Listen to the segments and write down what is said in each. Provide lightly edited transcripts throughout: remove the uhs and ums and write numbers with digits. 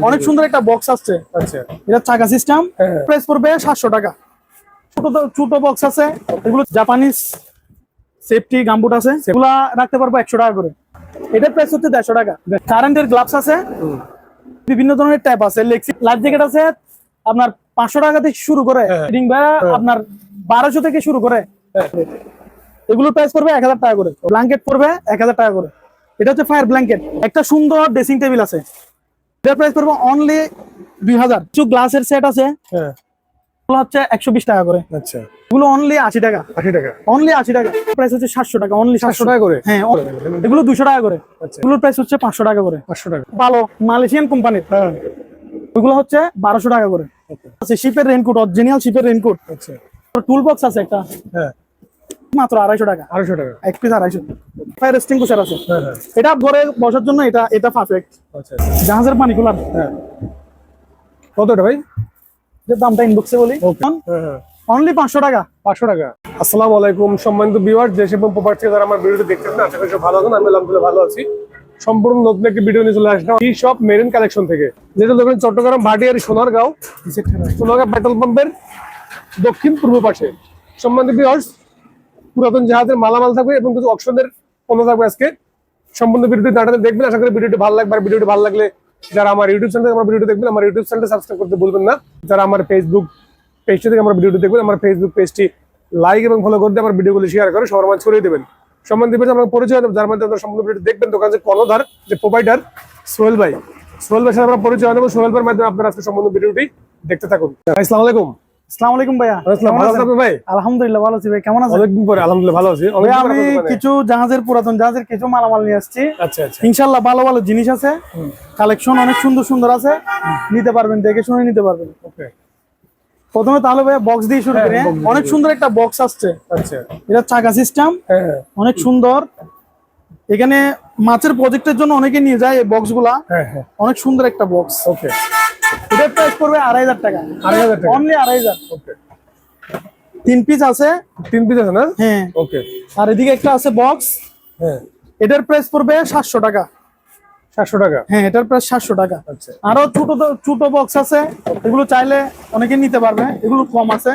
অনেক সুন্দর একটা বক্স আসছে। আচ্ছা, এটা চাকা সিস্টেম, প্রাইস পড়বে 700 টাকা। ছোট বক্স আছে, এগুলো জাপানিজ সেফটি গামবুট আছে, সেগুলা রাখতে পারবো 100 টাকা করে। এটার প্রাইস হচ্ছে 150 টাকা। কারেন্টের গ্লাভস আছে, বিভিন্ন ধরনের ট্যাপ আছে, লাইফ জ্যাকেট আছে আপনার 500 টাকা থেকে শুরু করে, আপনার 1200 থেকে শুরু করে। এগুলোর প্রাইস পড়বে 1000 টাকা করে। ব্ল্যাঙ্কেট পড়বে 1000 টাকা করে। এটা হচ্ছে ফায়ার ব্ল্যাঙ্কেট। একটা সুন্দর ড্রেসিং টেবিল আছে, এটার প্রাইস পড়বে অনলি 2000। কিছু গ্লাসের সেট আছে, এগুলো হচ্ছে 120 টাকা করে। আচ্ছা, এগুলো অনলি 80 টাকা। 80 টাকা, অনলি 80 টাকা। প্রাইস হচ্ছে 700 টাকা, অনলি 700 টাকা করে। হ্যাঁ, এগুলো 200 টাকা করে। এগুলোর প্রাইস হচ্ছে 500 টাকা করে। 500 টাকা। ভালো মালয়েশিয়ান কোম্পানির, ওগুলো হচ্ছে 1200 টাকা করে। আচ্ছা, শিপের রেইনকোট, অরিজিনাল শিপের রেইনকোট। আচ্ছা, টুল বক্স আছে একটা, মাত্র 250 টাকা। 250 টাকা এক পিস 250। ফায়ার এক্সটিংগুইশার আছে, এটা ঘরে বসার জন্য এটা পারফেক্ট। আচ্ছা, জাহাজের পানি কুলার। কত এটা ভাই? এর দামটা ইনবক্সে বলি। অনলি 500 টাকা। 500 টাকা। আসসালামু আলাইকুম সম্মানিত ভিউয়ার, দেশ এবং প্রবাস থেকে যারা আমার ভিডিওটি দেখতেছেন, আশা করি সব ভালো আছেন। আমি আলহামদুলিল্লাহ ভালো আছি। সম্পূর্ণ নতুন একটি ভিডিও নিয়ে চলে আসলাম ই শপ মেরিন কালেকশন থেকে, যেটা দেখবেন চট্টগ্রাম ভাটিয়ারি সোনারগাঁও ব্যাটল পাম্পের দক্ষিণ পূর্ব পাশে। সম্মানিত ভিউয়ার্স, পুরাতন জাহাজের মালামাল থাকবে এবং কিছু অপশনের পণ্য থাকবে। আজকে সম্পূর্ণ ভিডিওটি নাটাতে দেখবেন। আশা করি ভিডিওটি ভালো লাগবে। আর ভিডিওটি ভালো লাগলে যারা আমার ইউটিউব চ্যানেলে আমার ভিডিওটি দেখবেন, আমার ইউটিউব চ্যানেলটা সাবস্ক্রাইব করতে ভুলবেন না। যারা আমার ফেসবুক পেজটি থেকে আমার ভিডিওটি দেখবেন, আমার ফেসবুক পেজটি লাইক এবং ফলো করতে, আমার ভিডিওগুলো শেয়ার করে সবার মাঝে ছড়িয়ে দেবেন। সম্বন্ধে আমার পরিচয় দেবেন, যার মধ্যে আপনারা সম্পূর্ণ ভিডিও দেখবেন। দোকান যে কর্ণধার, যে প্রোভাইডার সোহেল ভাই, সোহেল ভাইয়ের সাথে আমরা পরিচয় দেবো। সোহেল ভাইয়ের মাধ্যমে আপনারা আজকে সম্পূর্ণ ভিডিওটি দেখতে থাকুন। আসসালামু আলাইকুম। আসসালামু আলাইকুম ভাইয়া। ভালো আছেন ভাই? আলহামদুলিল্লাহ ভালো আছি ভাই, কেমন আছেন? অনেকদিন পরে আলহামদুলিল্লাহ ভালো আছি। আমি কিছু পুরাতন জাহাজের কিছু মালামাল নিয়ে আসছি। আচ্ছা আচ্ছা, ইনশাআল্লাহ ভালো ভালো জিনিস আছে, কালেকশন অনেক সুন্দর সুন্দর আছে, নিতে পারবেন, দেখে শুনে নিতে পারবেন। ওকে, প্রথমে তাহলে ভাইয়া বক্স দিয়ে শুরু করি। অনেক সুন্দর একটা বক্স আসছে। আচ্ছা, এটা চাকা সিস্টেম, অনেক সুন্দর। এখানে মাছের প্রজেক্টের জন্য অনেকে নিয়ে যায় এই বক্স গুলা। অনেক সুন্দর একটা বক্স। ওকে, এটার প্রাইস পড়বে 2500 টাকা। 2500 টাকা, অনলি 2500। ওকে, 3 পিস আছে। 3 পিস আছে না? হ্যাঁ, ওকে। আর এদিকে একটা আছে বক্স। হ্যাঁ, এটার প্রাইস পড়বে 700 টাকা। 700 টাকা। হ্যাঁ, এটার প্রাইস 700 টাকা। আচ্ছা, আরো ছোট বক্স আছে, এগুলো চাইলে অনেকে নিতে পারবে। এগুলো কম আছে,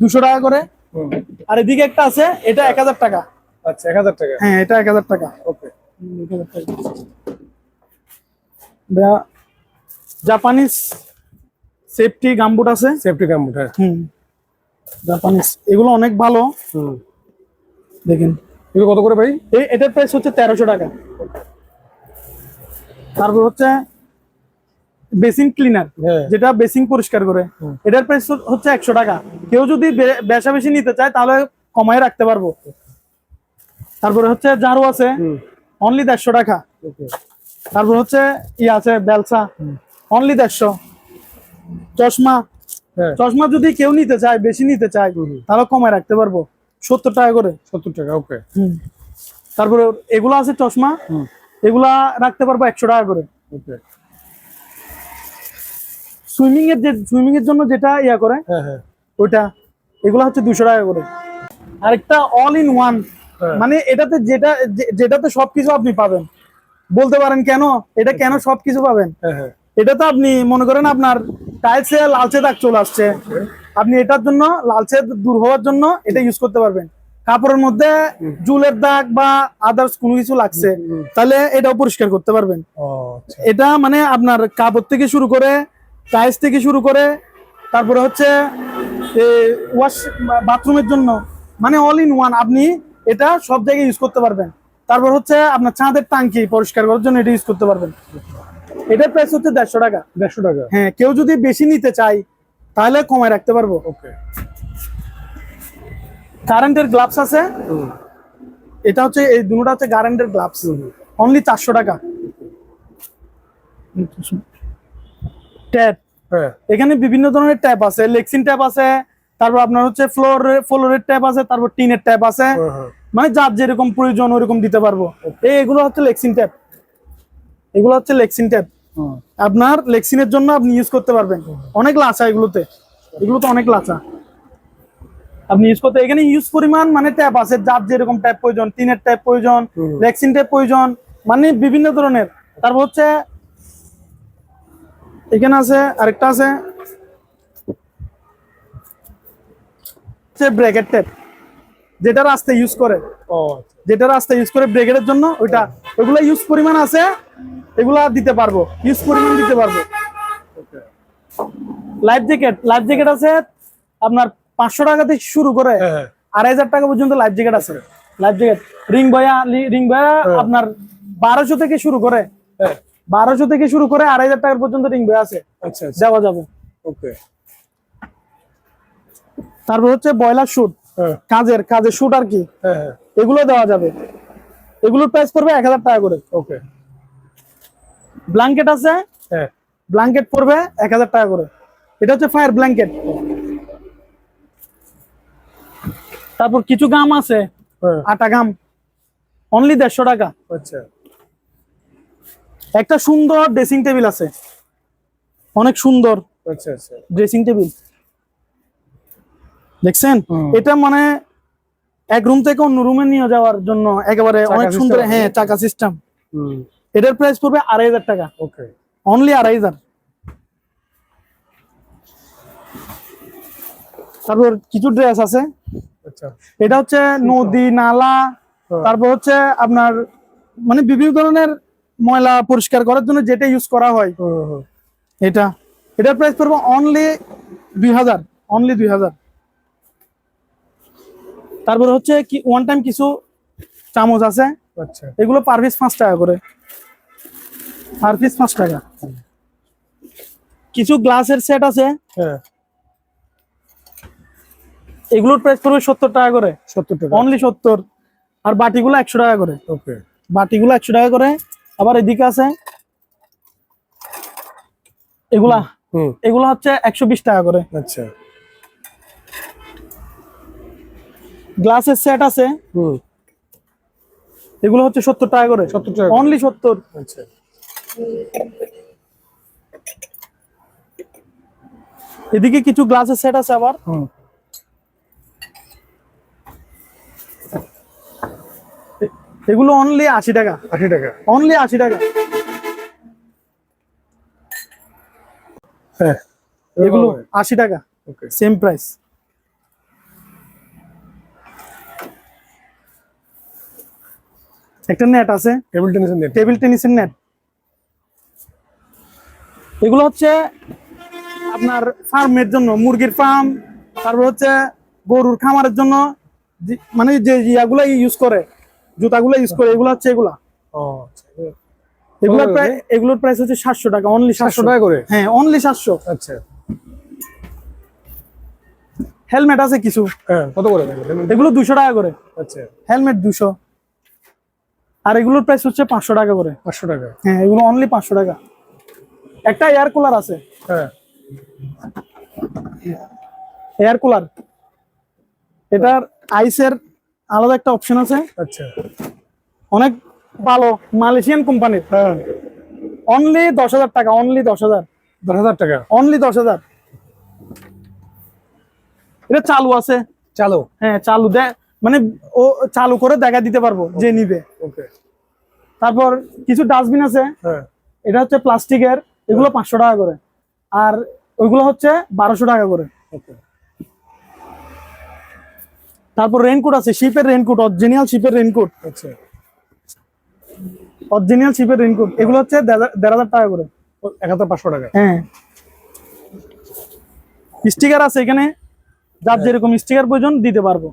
200 টাকা করে। আর এদিকে একটা আছে, এটা 1000 টাকা। আচ্ছা, 1000 টাকা। হ্যাঁ, এটা 1000 টাকা। ওকে, 1000 টাকা। জাপানিজ সেফটি গামবুট আছে, সেফটি গামবুট। হ্যাঁ, জাপানিজ, এগুলো অনেক ভালো। দেখেন এগুলো কত করে ভাই? এটার প্রাইস হচ্ছে 1300 টাকা। তারপর হচ্ছে বেসিন ক্লিনার, যেটা বেসিন পরিষ্কার করে, এটার প্রাইস হচ্ছে 100 টাকা। কেউ যদি বেশা বেশি নিতে চায় তাহলে কমায় রাখতে পারবো। তারপরে হচ্ছে ঝাড়ু আছে, অনলি 150 টাকা। তারপর হচ্ছে আছে বেলসা, অনলি 150। চশমা যদি কেউ নিতে চায়, বেশি নিতে চায়, তাহলে কমায় রাখতে পারবো, 70 টাকা করে। 70 টাকা, ওকে। তারপরে এগুলো আছে চশমা, এগুলা রাখতে পারবো 100 টাকা করে। ওকে, সুইমিং এর জন্য যেটা করে, ওইটা, এগুলা হচ্ছে 200 টাকা করে। আরেকটা অল ইন ওয়ান, মানে এটাতে যেটাতে সবকিছু আপনি পাবেন। বলতে পারেন কেন এটা, কেন সবকিছু পাবেন? এটা তো আপনি মনে করেন আপনার টাইলসে লালচে দাগ চলে আসছে, আপনি এটার জন্য লালচে দূর হওয়ার জন্য এটা ইউজ করতে পারবেন। কাপড়ের মধ্যে জুলের দাগ বা আদার্স কোনো কিছু লাগছে, তাহলে এটাও পরিষ্কার করতে পারবেন। এটা মানে আপনার কাপড় থেকে শুরু করে, টাইলস থেকে শুরু করে, তারপরে হচ্ছে ওয়াশ বাথরুমের জন্য, মানে অল ইন ওয়ান, আপনি এটা সব জায়গায় ইউজ করতে পারবেন। তারপর হচ্ছে আপনার ছাদের টাঙ্কি পরিষ্কার করার জন্য এটা ইউজ করতে পারবেন। এটার প্রাইস হচ্ছে 150 টাকা। 150 টাকা। হ্যাঁ, কেউ যদি বেশি নিতে চায় তাহলে কমায় রাখতে পারবো। ওকে, কারেন্টের গ্লাভস আছে, এটা হচ্ছে এই দুটোটা হচ্ছে কারেন্টের গ্লাভস, অনলি 400 টাকা। ট্যাপ, এখানে বিভিন্ন ধরনের ট্যাপ আছে, লেক্সিন ট্যাপ আছে, তারপর আপনার হচ্ছে ফ্লোরের ট্যাপ আছে, তারপর টিনের ট্যাপ আছে, মানে যার যেরকম প্রয়োজন ওরকম দিতে পারবো। এগুলো হচ্ছে লেক্সিন ট্যাপ, এগুলো হচ্ছে লেক্সিন ট্যাপ। আপনার লেক্সিনের জন্য আপনি ইউজ করতে পারবেন। অনেক লাচা এগুলোতে অনেক লাচা আপনি ইউজ করতে। এখানে ইউজ পরিমাণ মানে ট্যাপ আছে, যার যেরকম ট্যাপ প্রয়োজন, টিনের ট্যাপ প্রয়োজন, লেক্সিন ট্যাপ প্রয়োজন, মানে বিভিন্ন ধরনের। তারপর হচ্ছে এখানে আছে আরেকটা আছে ব্রেকেট টেপ, যেটা রাস্তায় ইউজ করে, ও যেটা রাস্তায় ইউজ করে ব্রেকেটের জন্য ওইটা, ওইগুলা ইউজ পরিমাণ আছে, এগুলা দিতে পারবো, ইউজ পরিমাণ দিতে পারবো। ওকে লাইফ জ্যাকেট আছে আপনার 500 টাকা থেকে শুরু করে হ্যাঁ 2500 টাকা পর্যন্ত লাইফ জ্যাকেট আছে। লাইফ জ্যাকেট রিং বয়া আপনার 1200 থেকে শুরু করে, হ্যাঁ 1200 থেকে শুরু করে 2500 টাকার পর্যন্ত রিং বয়া আছে, আচ্ছা আচ্ছা দেওয়া যাবে। ওকে তারপর হচ্ছে বয়লার শুট, হ্যাঁ কাজের শুট আর কি, হ্যাঁ হ্যাঁ এগুলো দেওয়া যাবে। এগুলোর প্রাইস পড়বে 1000 টাকা করে। ওকে ব্ল্যাঙ্কেট আছে, হ্যাঁ ব্ল্যাঙ্কেট পড়বে 1000 টাকা করে। এটা হচ্ছে ফায়ার ব্ল্যাঙ্কেট। তারপর কিছু গাম আছে, হ্যাঁ আটা গাম, অনলি 150 টাকা। আচ্ছা একটা সুন্দর ড্রেসিং টেবিল আছে, অনেক সুন্দর আচ্ছা আচ্ছা ড্রেসিং টেবিল, দেখছেন? হুম। এটা মানে এক রুম থেকে অন্য রুমে নিয়ে যাওয়ার জন্য একেবারে চাকা অনেক সুন্দর, system? হ্যাঁ চাকা সিস্টেম। হুম এটার প্রাইস পড়বে 2500 টাকা, ওকে অনলি 2500। তারপর কিছু ড্রেস আছে, আচ্ছা এটা হচ্ছে নদী নালা, হ্যাঁ। তারপর হচ্ছে আপনার মানে বিভিন্ন ধরনের ময়লা পরিষ্কার করার জন্য যেটা ইউজ করা হয়, হুম হুম এটার প্রাইস পড়বে অনলি 2000, অনলি 2000। তারপর হচ্ছে কি ওয়ান টাইম কিছু চামচ আছে, আচ্ছা এগুলো পার পিস 5 টাকা করে, পার পিস 5 টাকা। কিছু গ্লাসের সেট আছে, হ্যাঁ এগুলোর প্রাইস পড়বে 70 টাকা করে, 70 টাকা অনলি 70। আর বাটিগুলো 100 টাকা করে, ওকে বাটিগুলো 100 টাকা করে। আবার এদিকে আছে এগুলা, হুম এগুলো হচ্ছে 120 টাকা করে। আচ্ছা গ্লাসের সেট আছে, হুম এগুলো হচ্ছে 70 টাকা করে, 70 টাকা অনলি 70। আচ্ছা এদিকে কিছু গ্লাসের সেট আছে আবার, হুম এগুলো অনলি 80 টাকা, 80 টাকা অনলি 80 টাকা। হ্যাঁ এগুলো 80 টাকা, ওকে সেম প্রাইস। একটা নেট আছে, টেবিল টেনিসের নেট টেবিল টেনিসের নেট। এগুলো হচ্ছে আপনার ফার্মের জন্য, মুরগির ফার্ম, তারপর হচ্ছে গরুর খামারের জন্য মানে যে ইয়াগুলো ইউজ করে, জুতাগুলো ইউজ করে, এগুলো হচ্ছে এগুলা। ও আচ্ছা এগুলোর প্রায়, এগুলোর প্রাইস হচ্ছে 700 টাকা, অনলি 700 টাকা করে হ্যাঁ অনলি 700। আচ্ছা হেলমেট আছে কিছু, হ্যাঁ কত করে এগুলো 200 টাকা করে, আচ্ছা হেলমেট 200। আর এগুলোর প্রাইস হচ্ছে 500 টাকা করে, 500 টাকা হ্যাঁ এগুলো অনলি 500 টাকা। একটা এয়ার কুলার আছে, হ্যাঁ এয়ার কুলার, এটার আইসের আলাদা একটা অপশন আছে, আচ্ছা অনেক ভালো, মালয়েশিয়ান কোম্পানির, হ্যাঁ অনলি 10,000 টাকা, অনলি 10,000, 10,000 টাকা অনলি 10,000। এটা চালু আছে, চালো হ্যাঁ চালু মানে ও চালু করে দেখা দিতে পারবো যে নিবে। ওকে তারপর কিছু ডাস্টবিন আছে, হ্যাঁ এটা হচ্ছে প্লাস্টিকের, এগুলো 500 টাকা করে, আর ওইগুলো হচ্ছে 1200 টাকা করে। ওকে তারপর রেইনকোট আছে, শিপের রেইনকোট, অরিজিনাল শিপের রেইনকোট, আচ্ছা অরিজিনাল শিপের রেইনকোট, এগুলো হচ্ছে 1,500 টাকা করে। 1500 টাকা হ্যাঁ স্টিকার আছে এখানে, যার যেরকম স্টিকার প্রয়োজন দিতে পারবো।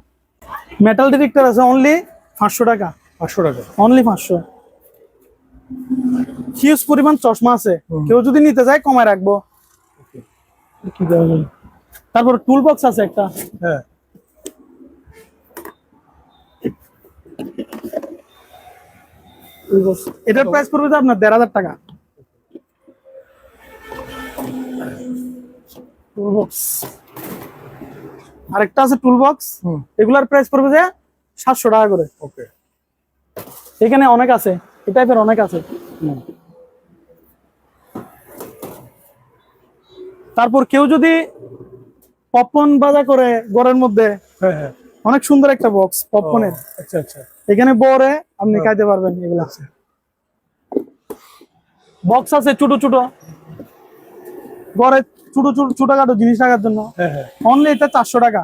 মেটাল ডিটেক্টর আছে, অনলি 500 টাকা, 500 টাকা অনলি 500। হিউজ পরিমাণ চশমা আছে, কেউ যদি নিতে চায় কমায় রাখবো। তারপর টুল বক্স আছে একটা, হ্যাঁ এটার প্রাইস পড়বে তো আপনার 1,500 টাকা। টুল বক্স আরেকটা আছে, টুল বক্স, হুম এগুলার প্রাইস পড়বে যে 700 টাকা করে। ওকে এখানে অনেক আছে, এই টাইপের অনেক আছে। তারপর কেউ যদি পপকর্ন বাজা করে ঘরের মধ্যে, হ্যাঁ হ্যাঁ অনেক সুন্দর একটা বক্স পপকর্নের, আচ্ছা আচ্ছা এখানে বরে আপনি খাইতে পারবেন। এগুলো আছে, বক্স আছে ছোট ছোট, ঘরে ছোট ছোট ছোটখাটো জিনিস রাখার জন্য হ্যাঁ হ্যাঁ অনলি এটা 400 টাকা,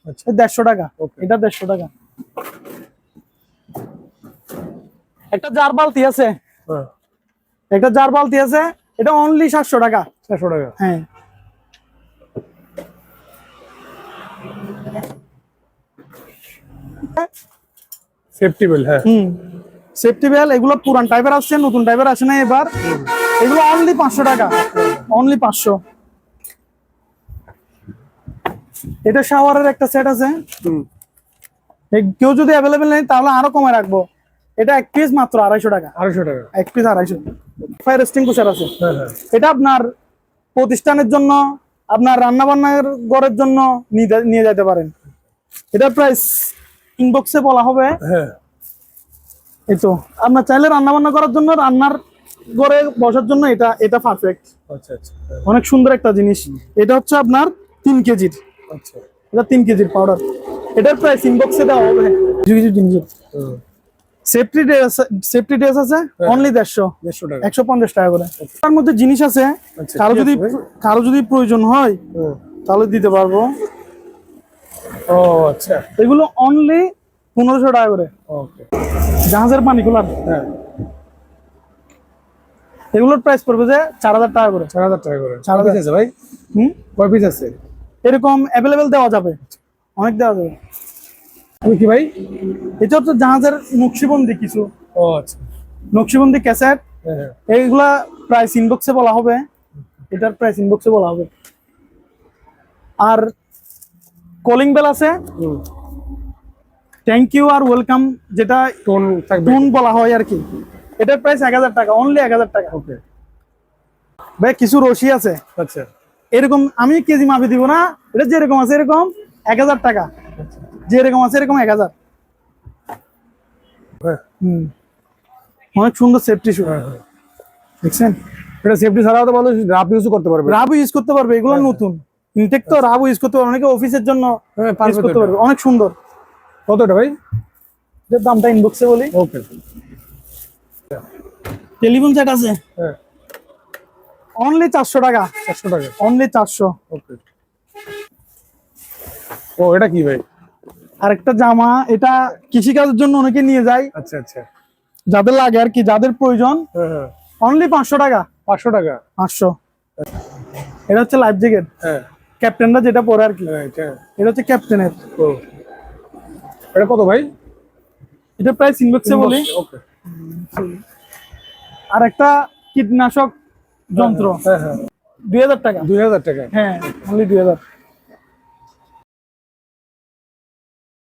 আচ্ছা 150 টাকা, Okay. এটা 150 টাকা। একটা জার বালতি আছে, হ্যাঁ একটা জার বালতি আছে, এটা অনলি 700 টাকা। 400 টাকা হ্যাঁ, সেফটি বেল হ্যাঁ সেফটি বেল এগুলো পুরান টাইপের আসছে, নতুন টাইপের আসে না এবার। এগুলো অনলি 500 টাকা, অনলি 500। এটা শাওয়ারের একটা সেট আছে, হুম কেউ যদি অ্যাভেলেবেল নেই তাহলে আরো কমে রাখবো। এটা এক পিস মাত্র 250 টাকা, 250 টাকা এক পিস 250। ফায়ার এক্সটিংগুইশার আছে, হ্যাঁ হ্যাঁ এটা আপনার প্রতিষ্ঠানের জন্য, আপনার রান্না বান্নার ঘরের জন্য নিয়ে যেতে পারেন। এটার প্রাইস ইনবক্সে বলা হবে। হ্যাঁ এই তো আপনার চাইলে রান্না বান্না করার জন্য, রান্নার ঘরে বসার জন্য এটা এটা পারফেক্ট। আচ্ছা আচ্ছা হ্যাঁ, অনেক সুন্দর একটা জিনিস। এটা হচ্ছে আপনার 3 কেজির, আচ্ছা এটা 3 কেজির পাউডার। এটার প্রাইস ইনবক্সে দেওয়া হবে। কিছু কিছু জিনিস হুম সেফটি ড্রেস আছে অনলি 150, 150 টাকা 150 টাকা করে। তার মধ্যে জিনিস আছে, আচ্ছা, কারো কি যদি আছে ভাই? কারো যদি প্রয়োজন হয় হুম তাহলে দিতে পারবো। ও আচ্ছা এগুলো অনলি 1500 টাকা করে। ওকে জাহাজের পানি কুলার, হ্যাঁ এগুলোর প্রাইস পড়বে যে 4000 টাকা করে। 4000 টাকা করে 4000 পিস আছে ভাই হুম কয় পিস আছে এরকম অ্যাভেলেবেল দেওয়া যাবে, অনেক দেওয়া যাবে। আমি কি ভাই এটা হচ্ছে জাহাজের নকশিবন্দি, কিছু ও আচ্ছা নকশিবন্দি ক্যাসেট, হ্যাঁ হ্যাঁ এইগুলা প্রাইস ইনবক্সে বলা হবে। এটার প্রাইস ইনবক্সে বলা হবে। আর কলিং বেল আছে, হুম থ্যাংক ইউ আর ওয়েলকাম, যেটা টোন থাকবে টুন বলা হয় আর কি। এটার প্রাইস 1000 টাকা, অনলি 1000 টাকা। ওকে ভাই কিছু রশি আছে আচ্ছা এরকম, আমি কেজি মাপে দিব না, এটা যেরকম আছে এরকম 1000 টাকা, যেরকম আছে এরকম 1000। হ্যাঁ অনেক সুন্দর সেফটি শু, হ্যাঁ হ্যাঁ দেখছেন? এটা সেফটি ছাড়াও তো মানুষ রাফ ইউজ করতে পারবে রাবও ইউজ করতে পারবে, এগুলো নতুন ইনটেক তো, রাবও ইউজ করতে পারবে, অনেকে অফিসের জন্য হ্যাঁ ইউজ পারবে করতে তো পারবে। অনেক সুন্দর। কতটা ভাই এটার দামটা ইনবক্সে বলি। ওকে টেলিফোন সেট আছে হ্যাঁ অনলি 400 টাকা, 400 টাকা অনলি 400। ওকে ও এটা কি ভাই আরেকটা জামা, এটা কৃষিকাজের জন্য অনেকে নিয়ে যায়, আচ্ছা আচ্ছা যাদের লাগে আর কি, যাদের প্রয়োজন, হ্যাঁ হ্যাঁ অনলি 500 টাকা, 500 টাকা 500। এটা হচ্ছে লাইফ জ্যাকেট, হ্যাঁ ক্যাপ্টেনরা যেটা পরে আর কি, হ্যাঁ এটা এটা হচ্ছে ক্যাপ্টেনের। ও এটা কত ভাই এটা প্রাইস ইনবক্সে বলি। ওকে আর একটা কীটনাশক যন্ত্র হ্যাঁ হ্যাঁ 2000 টাকা, 2000 টাকা হ্যাঁ অনলি 2000।